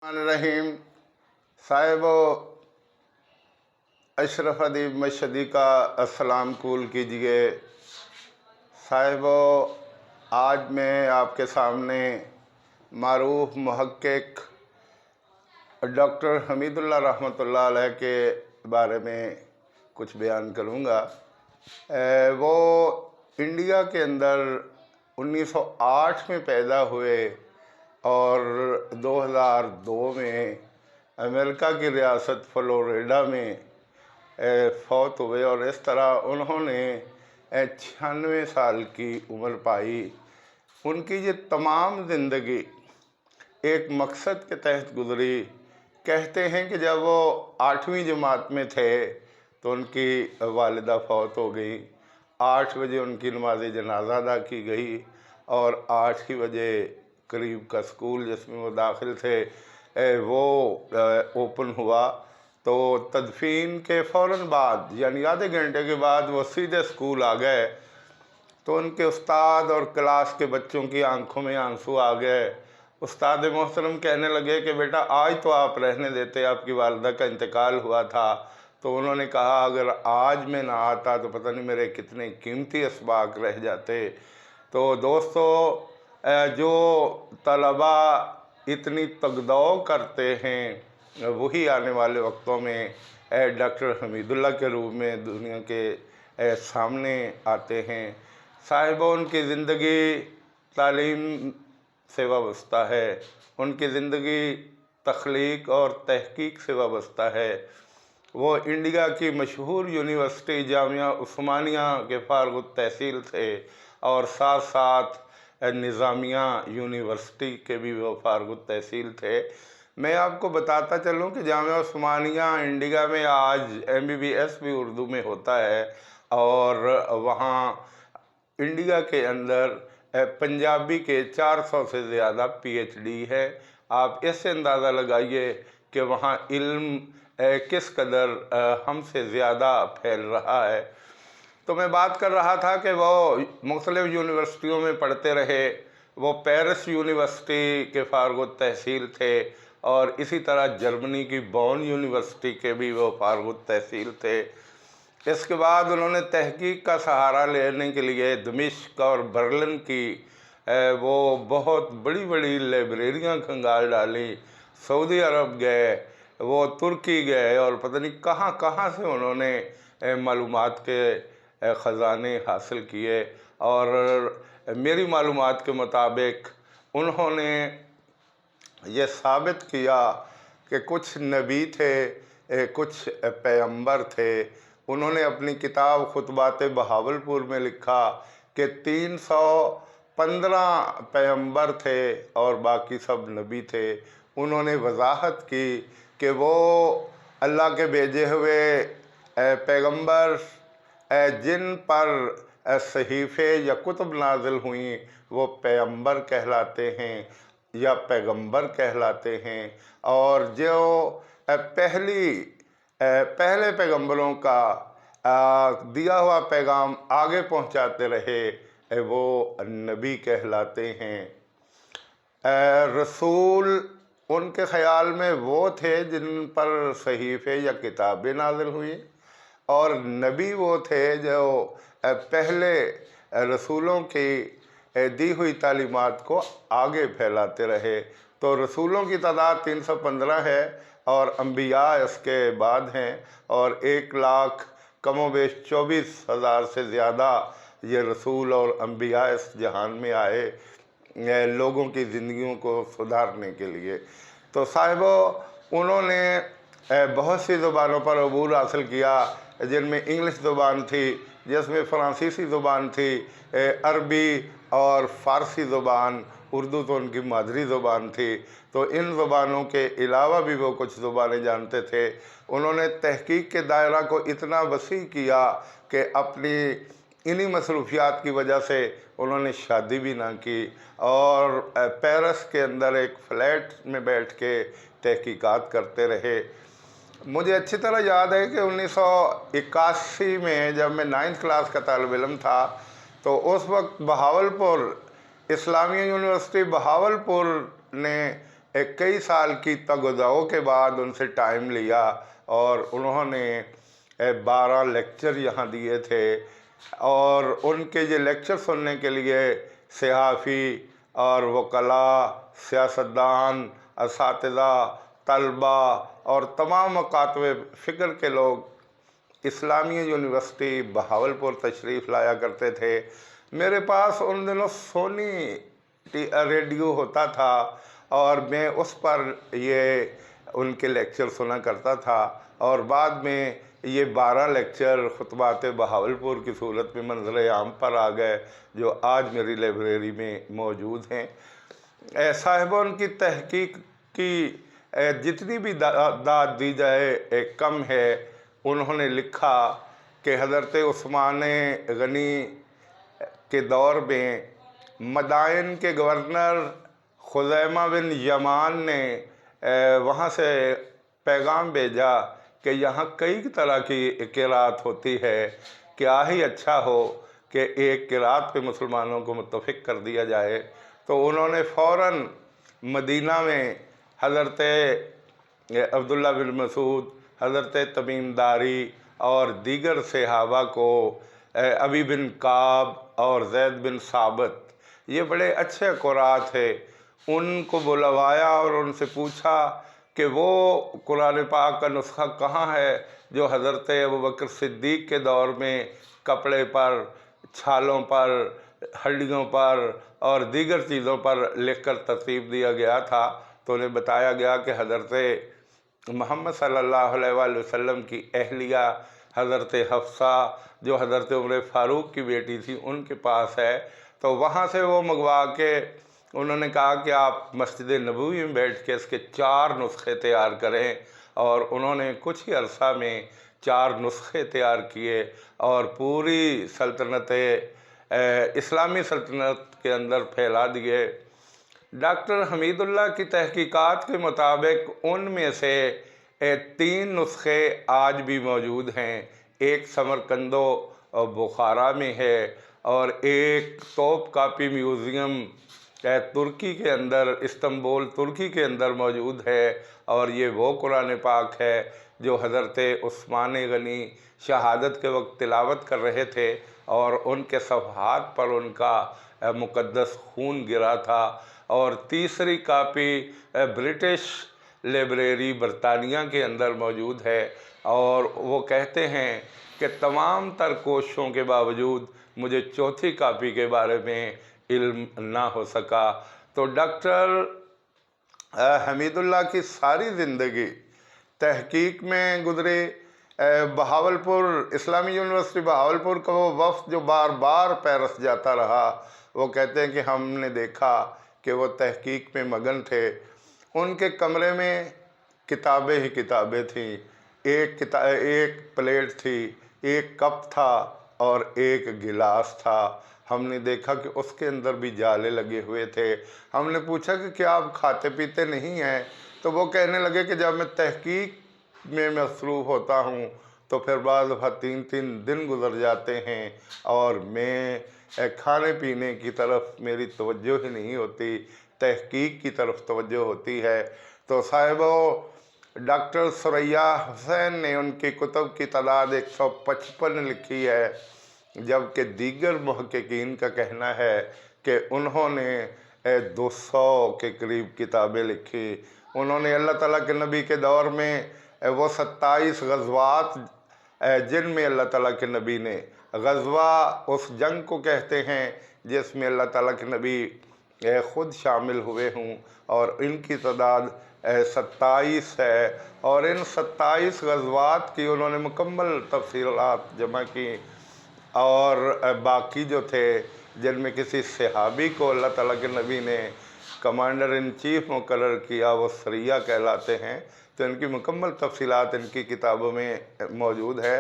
रहीम साहिब अशरफ अदीब मशदी का अस्सलाम कूल कीजिए। साहिब, आज मैं आपके सामने मारूफ मुहक्किक डॉक्टर हमीदुल्लाह रहमतुल्लाह अलैह के बारे में कुछ बयान करूँगा। वो इंडिया के अंदर 1908 में पैदा हुए और 2002 में अमेरिका की रियासत फ्लोरिडा में फौत हुए और इस तरह उन्होंने 96 साल की उम्र पाई। उनकी ये तमाम ज़िंदगी एक मकसद के तहत गुजरी। कहते हैं कि जब वो 8वीं जमात में थे तो उनकी वालिदा फौत हो गई। 8 बजे उनकी नमाज जनाजा अदा की गई और 8 ही बजे करीब का स्कूल जिसमें वो दाखिल थे वो ओपन हुआ। तो तदफीन के फ़ौरन बाद यानी आधे घंटे के बाद वो सीधे स्कूल आ गए। तो उनके उस्ताद और क्लास के बच्चों की आंखों में आंसू आ गए। उस्ताद मोहतरम कहने लगे कि बेटा आज तो आप रहने देते, आपकी वालिदा का इंतकाल हुआ था। तो उन्होंने कहा अगर आज मैं ना आता तो पता नहीं मेरे कितने कीमती असबाक रह जाते। तो दोस्तों, जो तलबा इतनी तगदौ करते हैं वही आने वाले वक्तों में डॉक्टर हमीदुल्लाह के रूप में दुनिया के सामने आते हैं। साहिब, उनकी ज़िंदगी तालीम से वाबस्ता है, उनकी ज़िंदगी तख्लीक और तहकीक से वाबस्ता है। वो इंडिया की मशहूर यूनिवर्सिटी जामिया उस्मानिया के फारग तहसील थे और साथ साथ निज़ामिया यूनिवर्सिटी के भी वो फारग तहसील थे। मैं आपको बताता चलूँ कि जामिया उस्मानिया इंडिया में आज MBBS भी उर्दू में होता है और वहाँ इंडिया के अंदर पंजाबी के 400 से ज़्यादा PhD है। आप इससे अंदाज़ा लगाइए कि वहाँ इल्म किस कदर हमसे ज़्यादा फैल रहा है। तो मैं बात कर रहा था कि वो मुख्तलिफ़ यूनिवर्सिटियों में पढ़ते रहे। वो पेरिस यूनिवर्सिटी के फारग तहसील थे और इसी तरह जर्मनी की बॉन यूनिवर्सिटी के भी वो फारग तहसील थे। इसके बाद उन्होंने तहकीक का सहारा लेने के लिए दमिश्क और बर्लिन की वो बहुत बड़ी बड़ी लाइब्रेरियाँ खंगाल डाली। सऊदी अरब गए, वो तुर्की गए और पता नहीं कहाँ कहाँ से उन्होंने मालूमात के ख़जाने हासिल किए। और मेरी मालूमात के मुताबिक उन्होंने ये साबित किया कि कुछ नबी थे, कुछ पैगंबर थे। उन्होंने अपनी किताब खुतबात बहावलपुर में लिखा कि 315 पैगंबर थे और बाकी सब नबी थे। उन्होंने वजाहत की कि वो अल्लाह के भेजे हुए पैगंबर जिन पर सहीफ़े या कुतुब नाजिल हुई वो पैगंबर कहलाते हैं या पैगंबर कहलाते हैं। और जो पहले पैगंबरों का दिया हुआ पैगाम आगे पहुंचाते रहे वो नबी कहलाते हैं। रसूल उनके ख़याल में वो थे जिन पर सहीफ़े या किताबें नाजिल हुई और नबी वो थे जो पहले रसूलों की दी हुई तालीमात को आगे फैलाते रहे। तो रसूलों की तादाद 315 है और अम्बिया इसके बाद हैं और 1 लाख कमोबेश 24,000 से ज़्यादा ये रसूल और अम्बिया इस जहान में आए लोगों की ज़िंदगियों को सुधारने के लिए। तो साहिबो, उन्होंने बहुत सी ज़ुबानों पर अबूर हासिल किया, जिनमें इंग्लिश ज़ुबान थी, जिसमें फ़्रांसीसी ज़ुबान थी, अरबी और फ़ारसी ज़ुबान, उर्दू तो उनकी मादरी ज़ुबान थी। तो इन ज़ुबानों के अलावा भी वो कुछ ज़ुबानें जानते थे। उन्होंने तहकीक के दायरा को इतना वसी किया कि अपनी इन्हीं मसरूफियात की वजह से उन्होंने शादी भी ना की और पेरिस के अंदर एक फ़्लैट में बैठ के तहकीकात करते रहे। मुझे अच्छी तरह याद है कि 1981 में जब मैं 9th क्लास का तालिब इल्म था तो उस वक्त बहावलपुर इस्लामिया यूनिवर्सिटी बहावलपुर ने कई साल की तगदाओं के बाद उनसे टाइम लिया और उन्होंने 12 लेक्चर यहाँ दिए थे। और उनके ये लेक्चर सुनने के लिए सहाफ़ी और वकला, सियासतदान, असातिज़ा, तलबा और तमाम मकातब फ़िक्र के लोग इस्लामिया यूनिवर्सिटी बहावलपुर तशरीफ़ लाया करते थे। मेरे पास उन दिनों सोनी रेडियो होता था और मैं उस पर ये उनके लेक्चर सुना करता था। और बाद में ये 12 लेक्चर खुतबात बहावलपुर की सूरत में मंज़र आम पर आ गए, जो आज मेरी लाइब्रेरी में मौजूद हैं। साहिबान की तहकीक की जितनी भी दाद दी जाए कम है। उन्होंने लिखा कि हज़रत उस्मान गनी के दौर में मदाइन के गवर्नर खुज़ैमा बिन यमान ने वहाँ से पैगाम भेजा कि यहाँ कई तरह की किरात होती है, क्या ही अच्छा हो कि एक किरात पे मुसलमानों को मुत्तफ़िक कर दिया जाए। तो उन्होंने फ़ौरन मदीना में हज़रत अब्दुल्ला बिन मसूद, हज़रत तमीम दारी और दीगर सहाबा को, अबी बिन काब और ज़ैद बिन साबित, ये बड़े अच्छे कुरात थे, उनको बुलवाया और उनसे पूछा कि वो कुरान पाक का नुस्खा कहाँ है जो हज़रत अबू बकर सिद्दीक़ के दौर में कपड़े पर, छालों पर, हड्डियों पर और दीगर चीज़ों पर लिखकर तरतीब दिया गया था। तो उन्हें बताया गया कि हज़रत मोहम्मद सल्लल्लाहु अलैहि वसल्लम की अहलिया हज़रत हफ्सा, जो हज़रत उमर फ़ारूक की बेटी थी, उनके पास है। तो वहाँ से वो मंगवा के उन्होंने कहा कि आप मस्जिद नबवी में बैठ के इसके 4 नुस्खे तैयार करें। और उन्होंने कुछ ही अरसा में 4 नुस्खे तैयार किए और पूरी सल्तनत इस्लामी सल्तनत के अंदर फैला दिए। डॉक्टर हमीदुल्लाह की तहकीकात के मुताबिक उनमें से 3 नुस्खे आज भी मौजूद हैं। एक समरकंदो और बुखारा में है और एक तोप कापी म्यूज़ियम तुर्की के अंदर, इस्तांबुल तुर्की के अंदर मौजूद है। और ये वो कुरान पाक है जो हज़रत उस्मान गनी शहादत के वक्त तिलावत कर रहे थे और उनके सफ़हात पर उनका मुक़द्दस खून गिरा था। और तीसरी कापी ब्रिटिश लाइब्रेरी बरतानिया के अंदर मौजूद है। और वो कहते हैं कि तमाम तर कोशिशों के बावजूद मुझे चौथी कापी के बारे में इल्म ना हो सका। तो डॉक्टर हमीदुल्लाह की सारी ज़िंदगी तहकीक में गुज़रे। बहावलपुर इस्लामी यूनिवर्सिटी बहावलपुर का वो वफ़द जो बार बार पेरिस जाता रहा, वो कहते हैं कि हमने देखा कि वो तहकीक में मगन थे। उनके कमरे में किताबें ही किताबें थीं। एक प्लेट थी, एक कप था और एक गिलास था। हमने देखा कि उसके अंदर भी जाले लगे हुए थे। हमने पूछा कि क्या आप खाते पीते नहीं हैं? तो वो कहने लगे कि जब मैं तहकीक में मसरूफ़ होता हूँ तो फिर बाद 3-3 दिन गुजर जाते हैं और मैं खाने पीने की तरफ मेरी तवज्जो ही नहीं होती, तहकीक की तरफ तवज्जो होती है। तो साहिबो डॉक्टर सुरैया हुसैन ने उनकी कुतुब की तादाद 155 लिखी है, जबकि दीगर मुहक्किकीन का कहना है कि उन्होंने 200 के करीब किताबें लिखी। उन्होंने अल्लाह ताला के नबी के दौर में वो 27 गज़वात जिनमें अल्लाह ताला के नबी ने, गज़वा उस जंग को कहते हैं जिसमें अल्लाह ताला के नबी ख़ुद शामिल हुए हों, और इनकी तादाद 27 है। और इन 27 गज़वात की उन्होंने मुकम्मल तफ़सीलात जमा की। और बाकी जो थे जिनमें किसी सहाबी को अल्लाह ताला के नबी ने कमांडर इन चीफ़ मुकर्रर किया, वो सरिया कहलाते हैं। तो इनकी मुकम्मल तफ़सीलात इनकी किताबों में मौजूद है।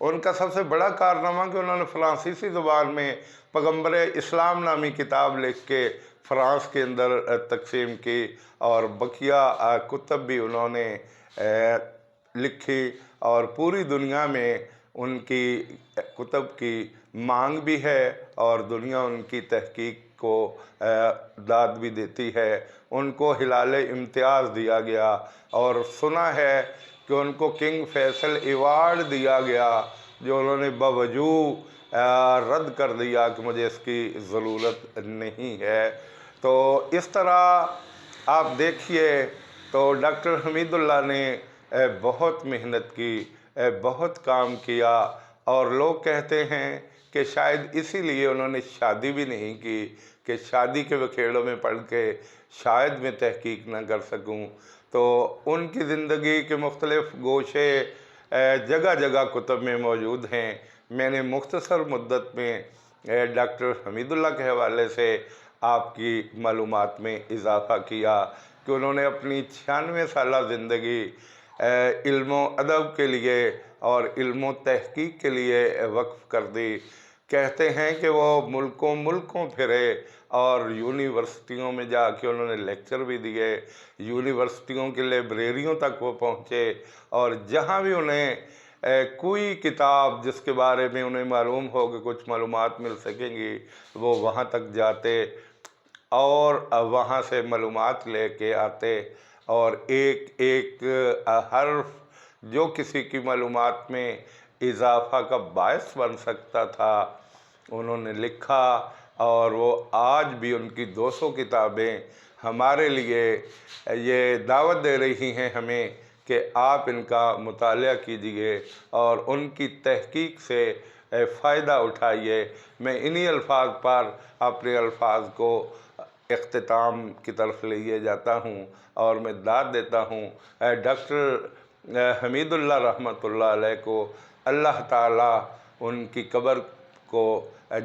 उनका सबसे बड़ा कारनामा कि उन्होंने फ़्रांसीसी ज़ुबान में पैगम्बर इस्लाम नामी किताब लिख के फ़्रांस के अंदर तकसीम की, और बकिया कुतुब भी उन्होंने लिखी और पूरी दुनिया में उनकी कुतुब की مانگ بھی ہے اور دنیا ان کی تحقیق کو داد بھی دیتی ہے۔ ان کو ہلال امتیاز دیا گیا اور سنا ہے کہ ان کو کنگ فیصل ایوارڈ دیا گیا، جو انہوں نے باوجود رد کر دیا کہ مجھے اس کی ضرورت نہیں ہے۔ تو اس طرح آپ دیکھیے تو ڈاکٹر حمید اللہ نے بہت محنت کی، بہت کام کیا، اور لوگ کہتے ہیں کہ شاید اسی لیے انہوں نے شادی بھی نہیں کی کہ شادی کے بکھیڑوں میں پڑھ کے شاید میں تحقیق نہ کر سکوں۔ تو ان کی زندگی کے مختلف گوشے جگہ جگہ کتب میں موجود ہیں۔ میں نے مختصر مدت میں ڈاکٹر حمید اللہ کے حوالے سے آپ کی معلومات میں اضافہ کیا کہ انہوں نے اپنی 96 سالہ زندگی علم و ادب کے لیے اور علم و تحقیق کے لیے وقف کر دی۔ کہتے ہیں کہ وہ ملکوں پھرے اور یونیورسٹیوں میں جا کے انہوں نے لیکچر بھی دیے، یونیورسٹیوں کے لائبریریوں تک وہ پہنچے، اور جہاں بھی انہیں کوئی کتاب جس کے بارے میں انہیں معلوم ہو کہ کچھ معلومات مل سکیں گی، وہ وہاں تک جاتے اور وہاں سے معلومات لے کے آتے، اور ایک ایک حرف جو کسی کی معلومات میں اضافہ کا باعث بن سکتا تھا انہوں نے لکھا، اور وہ آج بھی ان کی 200 کتابیں ہمارے لیے یہ دعوت دے رہی ہیں ہمیں کہ آپ ان کا مطالعہ کیجئے اور ان کی تحقیق سے فائدہ اٹھائیے۔ میں انہی الفاظ پر اپنے الفاظ کو اختتام کی طرف لے جاتا ہوں اور میں داد دیتا ہوں ڈاکٹر حمید اللہ رحمۃ اللہ علیہ کو اللہ تعالیٰ ان کی قبر کو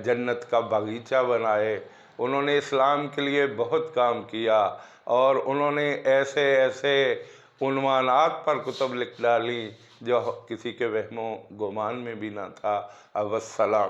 جنت کا باغیچہ بنائے۔ انہوں نے اسلام کے لیے بہت کام کیا، اور انہوں نے ایسے ایسے عنوانات پر کتب لکھ ڈالی جو کسی کے وہم و گمان میں بھی نہ تھا۔ والسلام۔